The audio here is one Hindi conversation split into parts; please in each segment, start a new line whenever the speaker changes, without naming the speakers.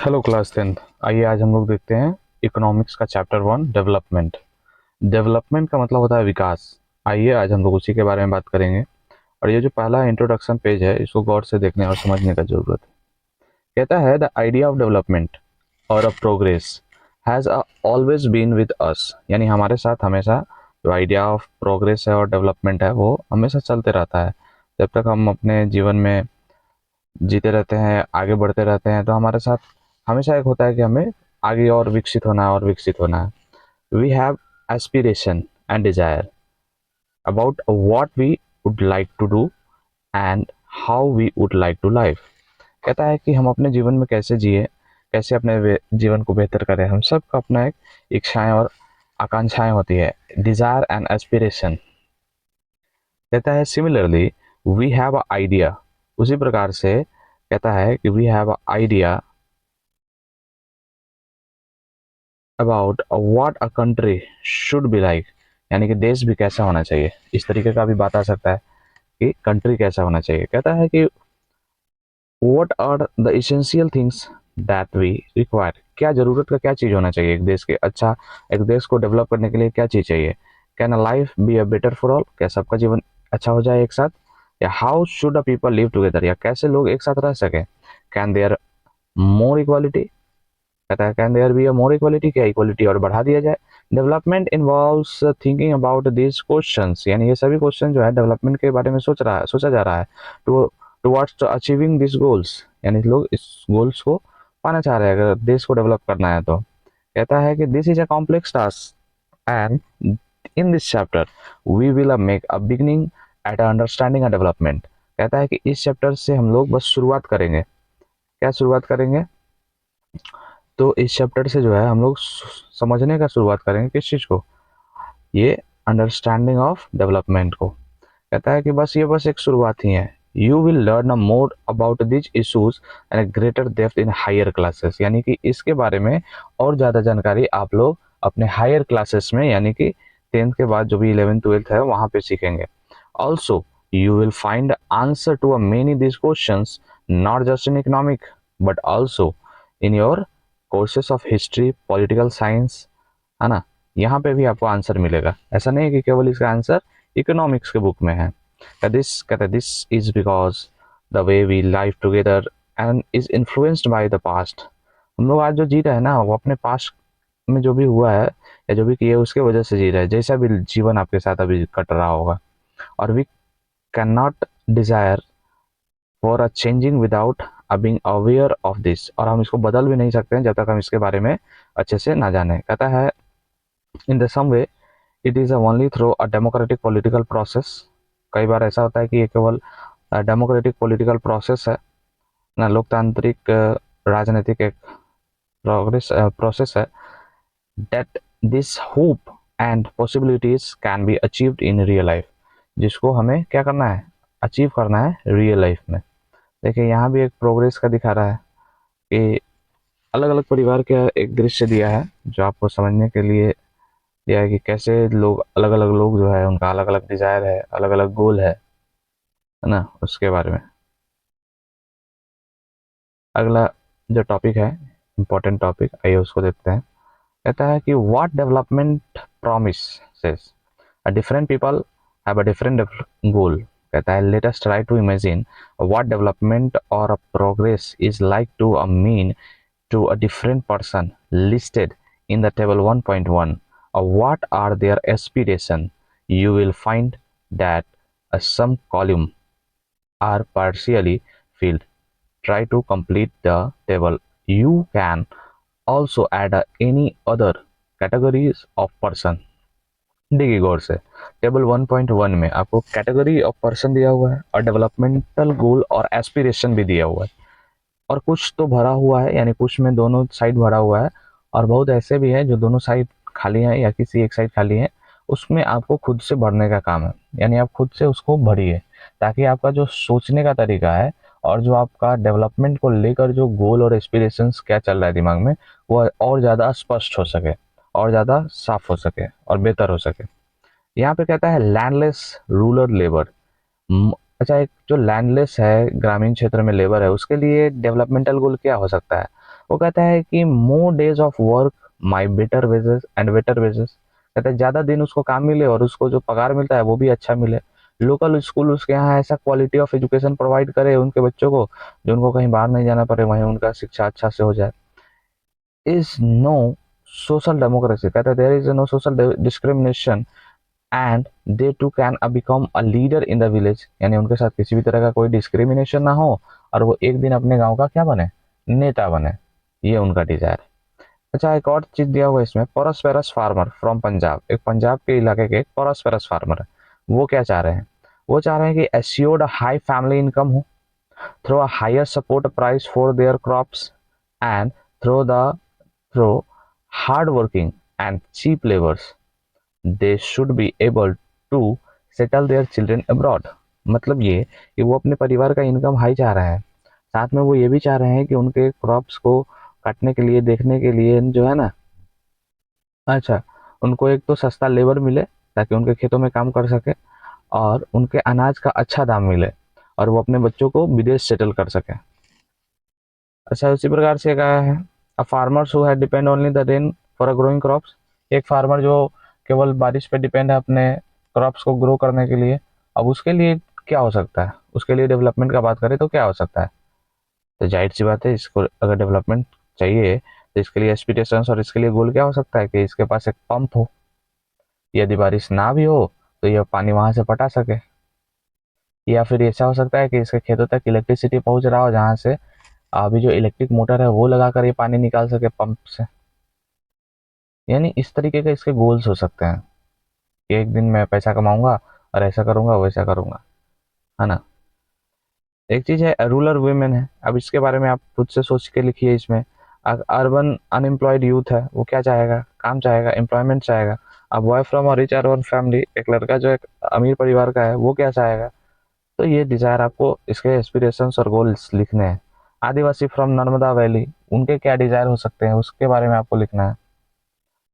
Hello class 10। आइए आज हम लोग देखते हैं इकोनॉमिक्स का चैप्टर 1 डेवलपमेंट। डेवलपमेंट का मतलब होता है विकास। आइए आज हम लोग उसी के बारे में बात करेंगे। और ये जो पहला इंट्रोडक्शन पेज है इसको गौर से देखने और समझने का जरूरत है। कहता है द आइडिया ऑफ डेवलपमेंट और a progress has always been with us, यानी हमारे साथ हमेशा जो आइडिया ऑफ प्रोग्रेस है और डेवलपमेंट है वो हमेशा चलते रहता है। जब तक हम अपने जीवन में जीते रहते हैं, आगे बढ़ते रहते हैं, तो हमारे साथ हमेशा एक होता है कि हमें आगे और विकसित होना है और विकसित होना है। We have aspiration and desire about what we would like to do and how we would like to live. कहता है कि हम अपने जीवन में कैसे जिए, कैसे अपने जीवन को बेहतर करें। हम सबका अपना एक इच्छाएं और आकांक्षाएं होती है, डिजायर एंड एस्पिरेशन। कहता है similarly we have a idea, उसी प्रकार से कहता है कि we have a idea about what a country should be like, यानी कि देश भी कैसा होना चाहिए। इस तरीके का भी बात आ सकता है कि कंट्री कैसा होना चाहिए। कहता है कि what are the essential things that we require, क्या जरूरत का क्या चीज़ होना चाहिए एक देश के। अच्छा, एक देश को डेवलप करने के लिए क्या चीज़ चाहिए। Can a life be a better for all, क्या सबका जीवन अच्छा हो जाए एक साथ। या how should a people live together, या कैसे लोग एक साथ रह सकें। कैन देयर मोर इक्वालिटी, कहता है can there be a more equality, क्या इक्वालिटी और बढ़ा दिया जाए। Development involves thinking about this questions, यानी ये सभी क्वेश्चन जो है डेवलपमेंट के बारे में सोचा जा रहा है। To towards achieving this goals, यानी लोग इस गोल्स को पाना चाह रहे हैं अगर देश को डेवलप करना है तो। कहता है कि this is a complex task and in this chapter we will make a beginning at understanding a development. कहता है कि इस चैप्टर से हम लोग बस शुरुआत करेंगे। क्या शुरुआत करेंगे? तो इस चैप्टर से जो है हम लोग समझने का शुरुआत करेंगे किस चीज़ को, ये अंडरस्टैंडिंग ऑफ डेवलपमेंट को। कहता है कि बस ये एक शुरुआत ही है। You will learn more about this issues and greater depth in higher classes, यानी कि इसके बारे में और ज़्यादा जानकारी आप लोग अपने हायर क्लासेस में, यानी कि 10th के बाद जो भी 11th 12th है वहाँ पे सीखेंगे। Also you will find answer to a many these questions not just in economic but also in your courses of history, political science, है ना। यहाँ पे भी आपको आंसर मिलेगा। ऐसा नहीं है कि केवल इसका आंसर इकोनॉमिक्स के बुक में है। कहते this is because the way we live together and is influenced by the past. हम लोग आज जो जी रहे हैं ना वो अपने पास्ट में जो भी हुआ है या जो भी किए उसके वजह से जी रहे हैं, जैसा भी जीवन आपके साथ अभी कट रहा होगा। और we can not desire for a changing without being aware of this, और हम इसको बदल भी नहीं सकते हैं जब तक हम इसके बारे में अच्छे से ना जाने। कहता है in the same way it is only through a democratic political process. कई बार ऐसा होता है कि ये केवल डेमोक्रेटिक पॉलिटिकल प्रोसेस है ना, लोकतांत्रिक राजनीतिक एक प्रोसेस है। That this hope and possibilities can be achieved in real life, जिसको हमें क्या करना है, अचीव करना है रियल लाइफ में। देखिए यहाँ भी एक प्रोग्रेस का दिखा रहा है कि अलग अलग परिवार का एक दृश्य दिया है जो आपको समझने के लिए दिया है कि कैसे लोग, अलग अलग लोग जो है उनका अलग अलग डिजायर है, अलग अलग गोल है ना, उसके बारे में। अगला जो टॉपिक है, इम्पोर्टेंट टॉपिक, आइए उसको देखते हैं। कहता है कि what development promises a different people have a different goal। कहता है let us try to imagine what development or a progress is like to a mean to a different person listed in the table 1.1, or what are their aspiration. You will find that some column are partially filled. Try to complete the table. You can also add any other categories of person। देखिए गौर से, टेबल 1.1 में आपको कैटेगरी ऑफ पर्सन दिया हुआ है और डेवलपमेंटल गोल और एस्पिरेशन भी दिया हुआ है। और कुछ तो भरा हुआ है, यानी कुछ में दोनों साइड भरा हुआ है, और बहुत ऐसे भी हैं जो दोनों साइड खाली हैं या किसी एक साइड खाली है। उसमें आपको खुद से भरने का काम है, यानी आप खुद से उसको भरिए ताकि आपका जो सोचने का तरीका है और जो आपका डेवलपमेंट को लेकर जो गोल और एस्पिरेशंस क्या चल रहा है दिमाग में वो और ज़्यादा स्पष्ट हो सके और ज़्यादा साफ हो सके और बेहतर हो सके। यहाँ पे कहता है लैंडलेस रूरल लेबर। अच्छा, एक जो लैंडलेस है, ग्रामीण क्षेत्र में लेबर है, उसके लिए डेवलपमेंटल गोल क्या हो सकता है। वो कहता है कि more days of work, my better wages and better wages. कहता है ज़्यादा दिन उसको काम मिले और उसको जो पगार मिलता है वो भी अच्छा मिले। लोकल स्कूल उसके यहाँ ऐसा क्वालिटी ऑफ एजुकेशन प्रोवाइड करे उनके बच्चों को, जो उनको कहीं बाहर नहीं जाना पड़े, वहीं उनका शिक्षा अच्छा से हो जाए। इज नो सोशल डेमोक्रेसी, कहता है there is no social discrimination and they too can become a leader in the village, यानी उनके साथ किसी भी तरह का कोई डिस्क्रिमिनेशन ना हो और वो एक दिन अपने गांव का क्या बने, नेता बने। ये उनका डिजायर। अच्छा, एक और चीज दिया हुआ है इसमें, पोरस्पेरस फार्मर फ्रॉम पंजाब, एक पंजाब के इलाके के एक पोरस्पेरस फार्मर है। वो क्या चाह रहे हैं, वो चाह रहे हैं कि एश्योर्ड हाई फैमिली इनकम हो through a higher support price for their crops and through the through hard working and cheap labours they should be able to settle their children abroad. मतलब ये कि वो अपने परिवार का इनकम हाई चाह रहे हैं, साथ में वो ये भी चाह रहे हैं कि उनके क्रॉप्स को काटने के लिए, देखने के लिए जो है ना, अच्छा, उनको एक तो सस्ता लेबर मिले ताकि उनके खेतों में काम कर सके, और उनके अनाज का अच्छा दाम मिले, और वो अपने बच्चों को विदेश सेटल कर सके। अच्छा, उसी प्रकार से कहा है a farmers who have depend only the rain for a growing crops. एक फार्मर जो केवल बारिश पे डिपेंड है अपने क्रॉप्स को ग्रो करने के लिए, अब उसके लिए क्या हो सकता है, उसके लिए डेवलपमेंट का बात करें तो क्या हो सकता है। तो जाहिर सी बात है, इसको अगर डेवलपमेंट चाहिए तो इसके लिए एस्पिरेशंस और इसके लिए गोल क्या हो सकता है कि इसके पास एक पंप हो, यदि बारिश ना भी हो तो यह पानी वहां से पटा सके, या फिर ऐसा हो सकता है कि इसके खेतों तक इलेक्ट्रिसिटी पहुंच रहा हो जहां से अभी जो इलेक्ट्रिक मोटर है वो लगाकर ये पानी निकाल सके पंप से। यानी इस तरीके के इसके गोल्स हो सकते हैं कि एक दिन मैं पैसा कमाऊंगा और ऐसा करूंगा वैसा करूंगा, है ना। एक चीज है रूरल वुमेन है, अब इसके बारे में आप खुद से सोच के लिखिए इसमें। अर्बन अनएम्प्लॉयड यूथ है, वो क्या चाहेगा, काम चाहेगा, एम्प्लॉयमेंट चाहेगा। अब boy from a rich urban family, एक लड़का जो एक अमीर परिवार का है, वो क्या चाहेगा। तो ये डिजायर आपको इसके एस्पिरेशंस और गोल्स लिखने हैं। आदिवासी फ्रॉम नर्मदा वैली, उनके क्या डिजायर हो सकते हैं उसके बारे में आपको लिखना है।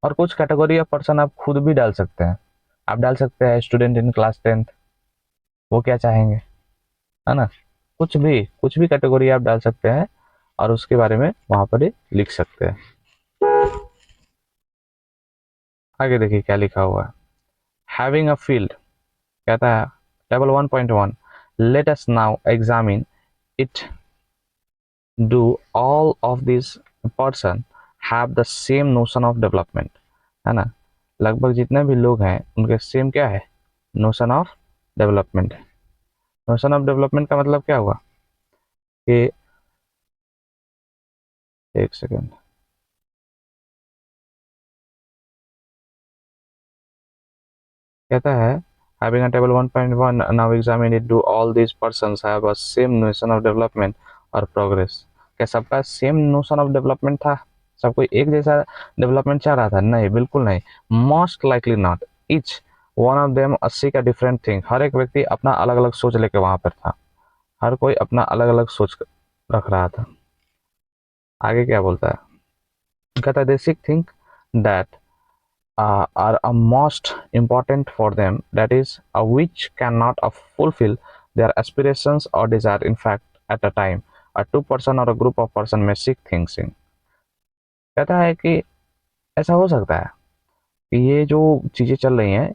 और कुछ कैटेगरी ऑफ पर्सन आप खुद भी डाल सकते हैं। आप डाल सकते हैं स्टूडेंट इन क्लास 10th, वो क्या चाहेंगे, है ना। कुछ भी कैटेगरी आप डाल सकते हैं और उसके बारे में वहां पर ही लिख सकते हैं। आगे देखिए क्या लिखा हुआ है। हैविंग अ फील्ड, कहता है table 1.1, let us now examine it, do all of this person have the same notion of development, है ना। लगभग जितने भी लोग हैं उनके सेम क्या है, notion of development. Notion of development का मतलब क्या हुआ कि, एक सेकेंड, कहता है having a table 1.1 now examine it, do all these persons have a same notion of development or progress। क्या सबका सेम नोशन ऑफ डेवलपमेंट था, सब कोई एक जैसा डेवलपमेंट चाह रहा था, नहीं बिल्कुल नहीं। Most likely not, each one of them seek a different thing, हर एक व्यक्ति अपना अलग अलग सोच लेके वहां पर था, हर कोई अपना अलग अलग सोच रख रहा था। आगे क्या बोलता है, कहता है they seek think that are a most important for them, that is which cannot fulfill their aspirations or desire, in fact at a time a two person or a group of person may seek things in। कहता है कि ऐसा हो सकता है कि ये जो चीजें चल रही हैं,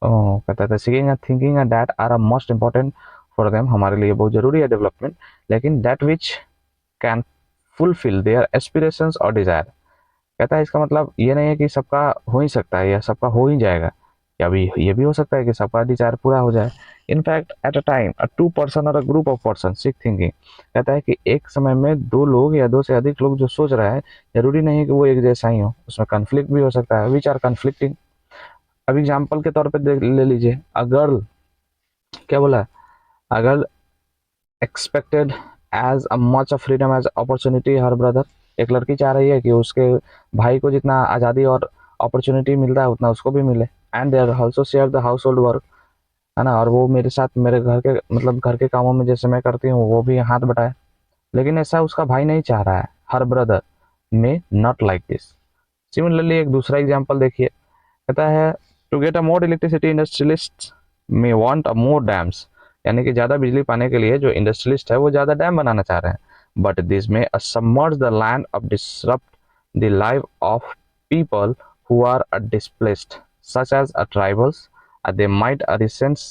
कहता था seeking thinking that are a most important for them, हमारे लिए बहुत जरूरी है डेवलपमेंट, लेकिन that which can fulfil their aspirations और डिजायर। कहता है इसका मतलब ये नहीं है कि सबका हो ही सकता है या सबका हो ही जाएगा, या भी ये भी हो सकता है कि सबका डिजायर पूरा हो जाए। In fact at a time a two person और a group of person seek thinking, कहता है कि एक समय में दो लोग या दो से अधिक लोग जो सोच रहे हैं, जरूरी नहीं है कि वो एक जैसा ही हो, उसमें कन्फ्लिक्ट भी हो सकता है, विच आर कन्फ्लिक्टिंग। अब एग्जाम्पल के तौर पर ले लीजिए, अगर क्या बोला, अगर expected as a much of freedom as opportunity her brother, एक लड़की चाह रही है कि उसके भाई को जितना आज़ादी और अपॉर्चुनिटी मिलता है उतना उसको भी मिले, and they are also share the household work, है ना, और वो मेरे साथ मेरे घर के मतलब घर के कामों में जैसे मैं करती हूँ वो भी हाथ बटाए। लेकिन ऐसा उसका भाई नहीं चाह रहा है, her brother may not like this. Similarly एक दूसरा एग्जाम्पल देखिए, कहता है to get a more electricity industrialist may want a more dams, यानी कि ज़्यादा बिजली पाने के लिए जो इंडस्ट्रियलिस्ट है वो ज़्यादा डैम बनाना चाह रहे हैं, but this may submerge the land or disrupt the life of people who are displaced, such as tribals. They might resent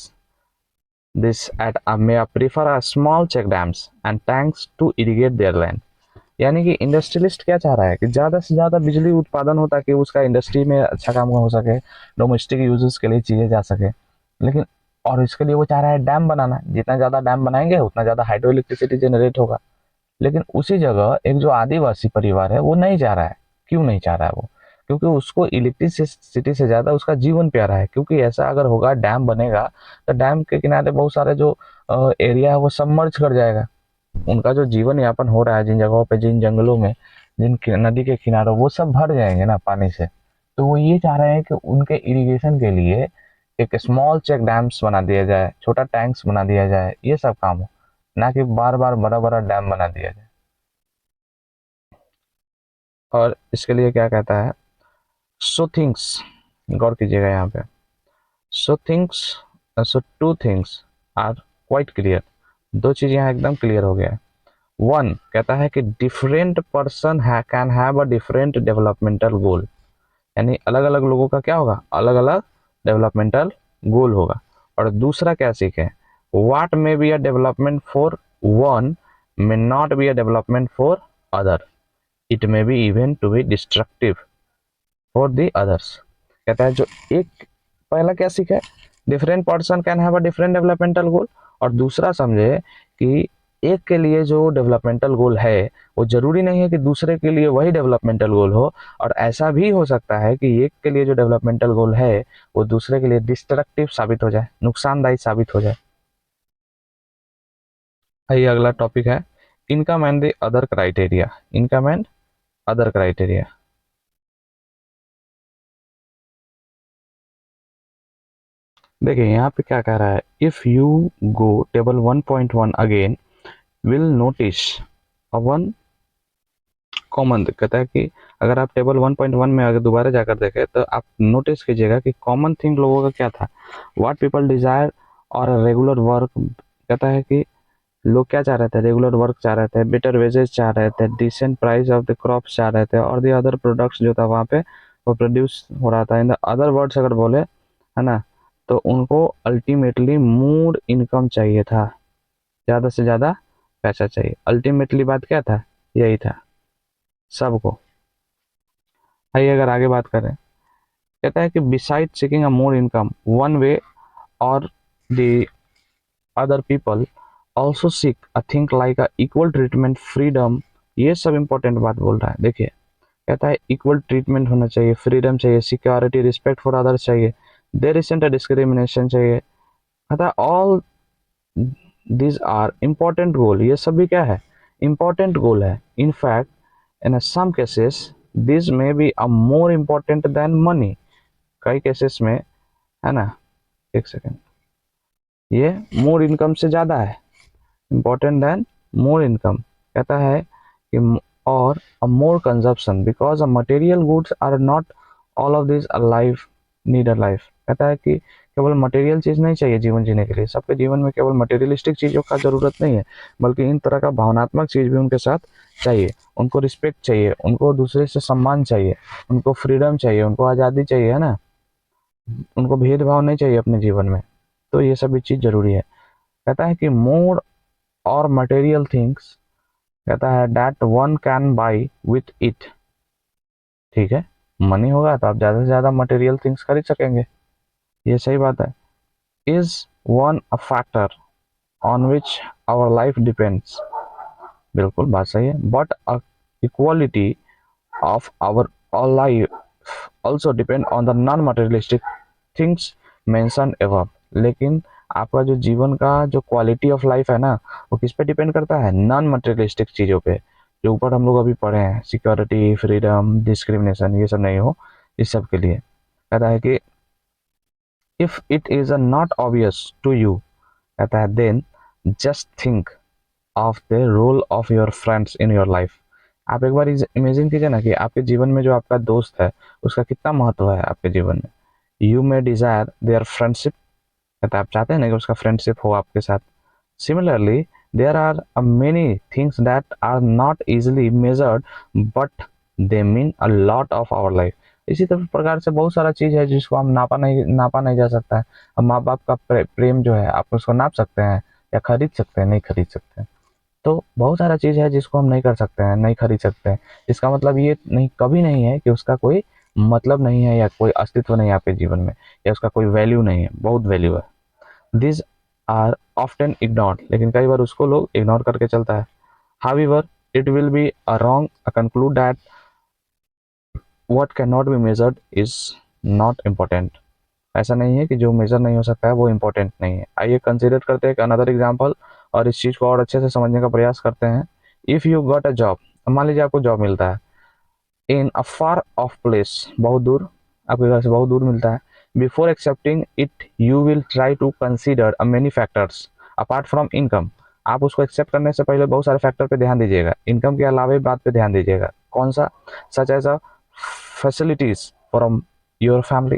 this at may prefer a small check dams and tanks to irrigate their land. यानी कि इंडस्ट्रियलिस्ट क्या चाह रहा है कि ज़्यादा से ज़्यादा बिजली उत्पादन हो ताकि उसका इंडस्ट्री में अच्छा काम हो सके, डोमेस्टिक यूजेस के लिए चीज़ें जा सके। लेकिन और इसके लिए वो चाह रहा है डैम बनाना, जितना ज़्यादा डैम बनाएंगे उतना ज़्यादा हाइड्रो इलेक्ट्रिसिटी जनरेट होगा। लेकिन उसी जगह एक जो आदिवासी परिवार है वो नहीं चाह रहा है। क्यों नहीं चाह रहा है वो? क्योंकि उसको इलेक्ट्रिसिटी से ज़्यादा उसका जीवन प्यारा है। क्योंकि ऐसा अगर होगा, डैम बनेगा तो डैम के किनारे बहुत सारे जो एरिया है वो सबमर्ज कर जाएगा। उनका जो जीवन यापन हो रहा है जिन जगहों पे, जिन जंगलों में, जिन नदी के किनारों, वो सब भर जाएंगे ना पानी से। तो वो ये चाह रहे हैं कि उनके इरिगेशन के लिए एक स्मॉल चेक डैम्स बना दिया जाए, छोटा टैंक्स बना दिया जाए, ये सब काम हो, ना कि बार बार बड़ा बड़ा डैम बना दिया जाए। और इसके लिए क्या कहता है, सो थिंग्स, गौर कीजिएगा यहाँ पे, so things, so two things are quite clear. दो चीज़ यहाँ एकदम क्लियर हो गया है। वन कहता है कि different person can have a different developmental goal, यानी अलग अलग लोगों का क्या होगा, अलग अलग डेवलपमेंटल गोल होगा। और दूसरा क्या सीखे, what may be a development for one may not be a development for other, it may be even to be destructive for the others. कहता है जो एक, पहला क्या सीखा है, different person can have a different developmental goal, और दूसरा समझे कि एक के लिए जो डेवलपमेंटल गोल है वो जरूरी नहीं है कि दूसरे के लिए वही डेवलपमेंटल गोल हो। और ऐसा भी हो सकता है कि एक के लिए जो डेवलपमेंटल गोल है वो दूसरे के लिए डिस्ट्रक्टिव साबित हो जाए, नुकसानदायी साबित हो जाए। ये अगला टॉपिक है, income and the other criteria. Income and other criteria. देखिए यहाँ पे क्या कह रहा है, if you go table 1.1 again will notice one common. कहता है कि अगर आप टेबल 1.1 में अगर दोबारा जाकर देखें तो आप नोटिस कीजिएगा कि कॉमन थिंग लोगों का क्या था, व्हाट पीपल डिजायर और रेगुलर वर्क। कहता है कि लोग क्या चाह रहे थे, रेगुलर वर्क चाह रहे थे, बेटर वेजेस चाह रहे थे, decent price of the crops चाह रहे थे, और दी अदर प्रोडक्ट्स जो था वहाँ पे वो प्रोड्यूस हो रहा था। इन द अदर वर्ड्स अगर बोले, है ना, तो उनको अल्टीमेटली मूड इनकम चाहिए था, ज़्यादा से ज़्यादा पैसा चाहिए। अल्टीमेटली बात क्या था, यही था सबको। आइए अगर आगे बात करें, कहता है कि beside seeking a more income one way और the other people also seek a think like a equal treatment, freedom, ये सब इंपॉर्टेंट बात बोल रहा है। देखिए कहता है इक्वल ट्रीटमेंट होना चाहिए, फ्रीडम चाहिए, सिक्योरिटी, रिस्पेक्ट फॉर अदर्स चाहिए, देयर इजंट अ डिस्क्रिमिनेशन चाहिए। कहता है all these are important goal, ये सभी क्या है, इम्पोर्टेंट गोल है। In fact in some cases this may be a more important than money. कई केसेस में, है ना, एक सेकेंड, ये मोर इनकम से ज़्यादा है, इम्पोर्टेंट देन मोर इनकम। कहता है कि और a more consumption because a material goods are not all of this a life need a life. कहता है कि केवल मटेरियल चीज़ नहीं चाहिए जीवन जीने के लिए, सबके जीवन में केवल मटेरियलिस्टिक चीज़ों का ज़रूरत नहीं है, बल्कि इन तरह का भावनात्मक चीज़ भी उनके साथ चाहिए। उनको रिस्पेक्ट चाहिए, उनको दूसरे से सम्मान चाहिए, उनको फ्रीडम चाहिए, उनको आज़ादी चाहिए, है ना, उनको भेदभाव नहीं चाहिए अपने जीवन में। तो ये सभी चीज़ ज़रूरी है। कहता है कि मोर और मटेरियल थिंग्स, कहता है that one can buy with it. ठीक है, मनी होगा तो आप ज़्यादा से ज़्यादा मटेरियल थिंग्स खरीद सकेंगे, ये सही बात है। Is one a factor on which our life depends, बिल्कुल बात सही है। But equality of our life also depend on the non materialistic things mention above. लेकिन आपका जो जीवन का जो क्वालिटी ऑफ लाइफ है ना, वो किस पे डिपेंड करता है, नॉन मटेरियलिस्टिक चीज़ों पे, जो ऊपर हम लोग अभी पढ़े हैं, सिक्योरिटी, फ्रीडम, डिस्क्रिमिनेशन, ये सब नहीं हो। इस सब के लिए कहता है कि if it is a not obvious to you, कहता है then just think of the role of your friends in your life. आप एक बार इमेजिन कीजिए ना कि आपके जीवन में जो आपका दोस्त है उसका कितना महत्व है आपके जीवन में। You may desire their friendship, कहता है आप चाहते हैं ना कि उसका फ्रेंडशिप हो आपके साथ। Similarly there are many things that are not easily measured but they mean a lot of our life. इसी तरह प्रकार से बहुत सारा चीज़ है जिसको हम नापा नहीं जा सकता है। अब माँ बाप का प्रेम जो है आप उसको नाप सकते हैं या खरीद सकते हैं? नहीं खरीद सकते हैं। तो बहुत सारा चीज़ है जिसको हम नहीं कर सकते हैं, नहीं खरीद सकते हैं। इसका मतलब ये नहीं, कभी नहीं है कि उसका कोई मतलब नहीं है या कोई अस्तित्व नहीं है आपके जीवन में, या उसका कोई वैल्यू नहीं है। बहुत वैल्यू है। दिस आर ऑफ्टन इग्नोर्ड, लेकिन कई बार उसको लोग इग्नोर करके चलता है। However it will be a wrong conclude that what can not be measured is not important. ऐसा नहीं है कि जो मेजर नहीं हो सकता है वो इम्पोर्टेंट नहीं है। आइए कंसिडर करते हैं एक अनदर एग्जांपल और इस चीज़ को और अच्छे से समझने का प्रयास करते हैं। If you got a job, मान लीजिए आपको जॉब मिलता है इन अ फार ऑफ प्लेस, बहुत दूर, आपके घर से बहुत दूर मिलता है। Before accepting it you will try to consider a many factors apart from income. आप उसको एक्सेप्ट करने से पहले बहुत सारे फैक्टर पे ध्यान दीजिएगा, इनकम के अलावा बात पे ध्यान दीजिएगा। कौन सा? Such as a facilities from your family,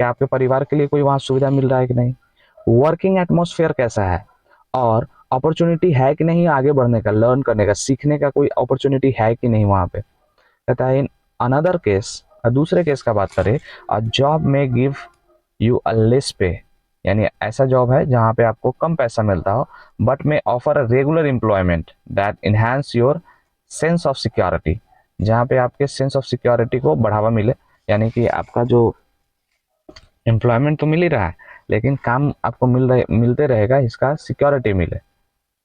क्या आपके परिवार के लिए कोई वहाँ सुविधा मिल रहा है कि नहीं? वर्किंग एटमोसफेयर कैसा है, और अपॉर्चुनिटी है कि नहीं आगे बढ़ने का, लर्न करने का, सीखने का कोई अपॉर्चुनिटी है कि नहीं वहाँ पे। कहता है इन अनदर केस, दूसरे केस का बात करें, अ जॉब में गिव यू अ लेस पे, यानी ऐसा जॉब है जहाँ पे आपको कम पैसा मिलता हो बट में offer a regular employment that enhance your sense of security, जहाँ पे आपके सेंस ऑफ सिक्योरिटी को बढ़ावा मिले, यानी कि आपका जो एम्प्लॉयमेंट तो मिल ही रहा है लेकिन काम आपको मिलते रहेगा, इसका सिक्योरिटी मिले,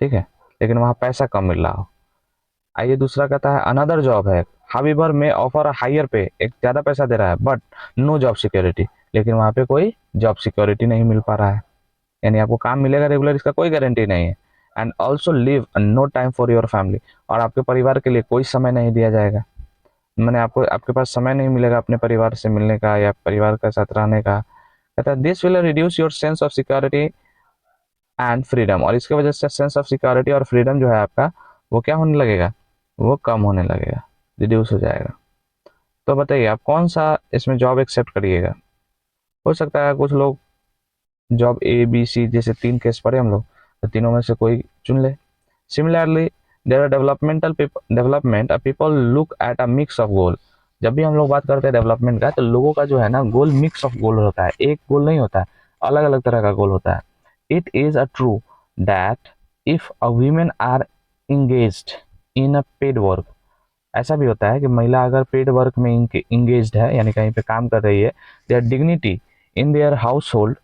ठीक है, लेकिन वहाँ पैसा कम मिल रहा हो। आइए दूसरा कहता है अनदर जॉब है हाउएवर में ऑफर अ हायर पे, एक ज़्यादा पैसा दे रहा है बट नो जॉब सिक्योरिटी, लेकिन वहाँ पे कोई जॉब सिक्योरिटी नहीं मिल पा रहा है, यानी आपको काम मिलेगा रेगुलर इसका कोई गारंटी नहीं है। And also live no time for your family, और आपके परिवार के लिए कोई समय नहीं दिया जाएगा, मैंने आपको आपके पास समय नहीं मिलेगा अपने परिवार से मिलने का या परिवार के साथ रहने का। कहता है this will reduce your sense of security and freedom, और इसकी वजह से सेंस ऑफ सिक्योरिटी और फ्रीडम जो है आपका वो क्या होने लगेगा, वो कम होने लगेगा, रिड्यूस हो जाएगा। तो बताइए आप कौन सा इसमें जॉब एक्सेप्ट करिएगा? हो सकता है कुछ लोग जॉब ए बी सी जैसे तीन केस पढ़े हम लोग, तो तीनों में से कोई चुन ले। Similarly there are development people look at a mix of goal. जब भी हम लोग बात करते हैं डेवलपमेंट का तो लोगों का जो है ना गोल मिक्स ऑफ गोल होता है, एक गोल नहीं होता है, अलग अलग तरह का गोल होता है। It is a true that if a women are engaged in a paid work, ऐसा भी होता है कि महिला अगर पेड वर्क में इंगेज्ड है यानी कहीं पे काम कर रही है, there dignity in their house hold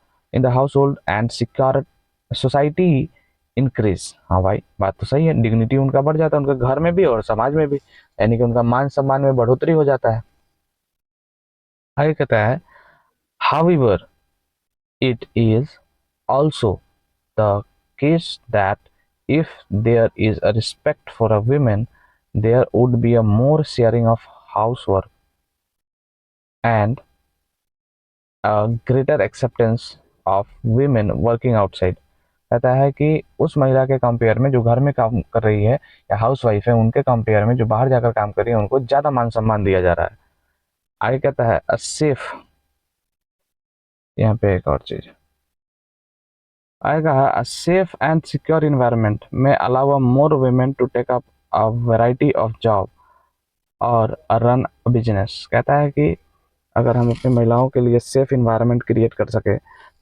and secure society increase. हाँ भाई बात तो सही है, डिग्निटी उनका बढ़ जाता है उनके घर में भी और समाज में भी, यानी कि उनका मान सम्मान में बढ़ोतरी हो जाता है। आगे कहता है however it is also the case that if there is a respect for a woman, there would be a more sharing of housework and a greater acceptance of women working outside। कहता है कि उस महिला के कंपेयर में जो घर में काम कर रही है या हाउस वाइफ है उनके कंपेयर में जो बाहर जाकर काम कर रही है उनको ज़्यादा मान सम्मान दिया जा रहा है। आगे कहता है अ सेफ, यहाँ पे एक और चीज़ आगे कहा a safe and secure environment में allow a more women to take up a variety of job और रन बिजनेस। कहता है कि अगर हम अपनी महिलाओं के लिए सेफ इन्वायरमेंट क्रिएट कर सके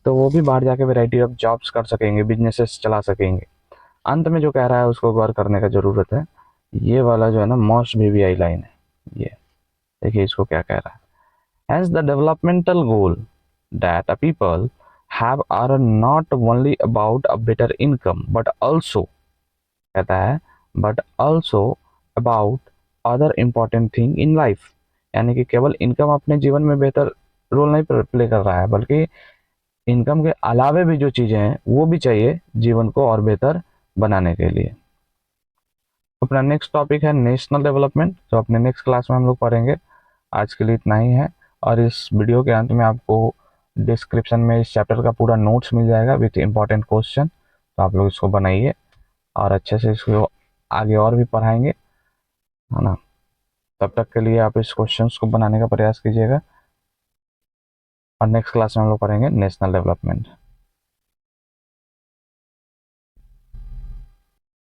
तो वो भी बाहर जाके वैरायटी ऑफ जॉब्स कर सकेंगे, बिजनेसेस चला सकेंगे। अंत में जो कह रहा है उसको गौर करने का ज़रूरत है। ये वाला जो है ना मोस्ट बीबीआई लाइन है, ये देखिए इसको क्या कह रहा है। Hence the developmental goal that a people have are not only about a better income but also, कहता है but also about other important thing in life, यानी कि केवल इनकम अपने जीवन में बेहतर रोल नहीं प्ले कर रहा है बल्कि इनकम के अलावे भी जो चीज़ें हैं वो भी चाहिए जीवन को और बेहतर बनाने के लिए। अपना नेक्स्ट टॉपिक है नेशनल डेवलपमेंट, जो अपने नेक्स्ट क्लास में हम लोग पढ़ेंगे। आज के लिए इतना ही है, और इस वीडियो के अंत में आपको डिस्क्रिप्शन में इस चैप्टर का पूरा नोट्स मिल जाएगा विथ इम्पॉर्टेंट क्वेश्चन, तो आप लोग इसको बनाइए और अच्छे से इसको आगे और भी पढ़ाएंगे, है ना। तब तक के लिए आप इस क्वेश्चंस को बनाने का प्रयास कीजिएगा, और नेक्स्ट क्लास में हम लोग पढ़ेंगे नेशनल डेवलपमेंट।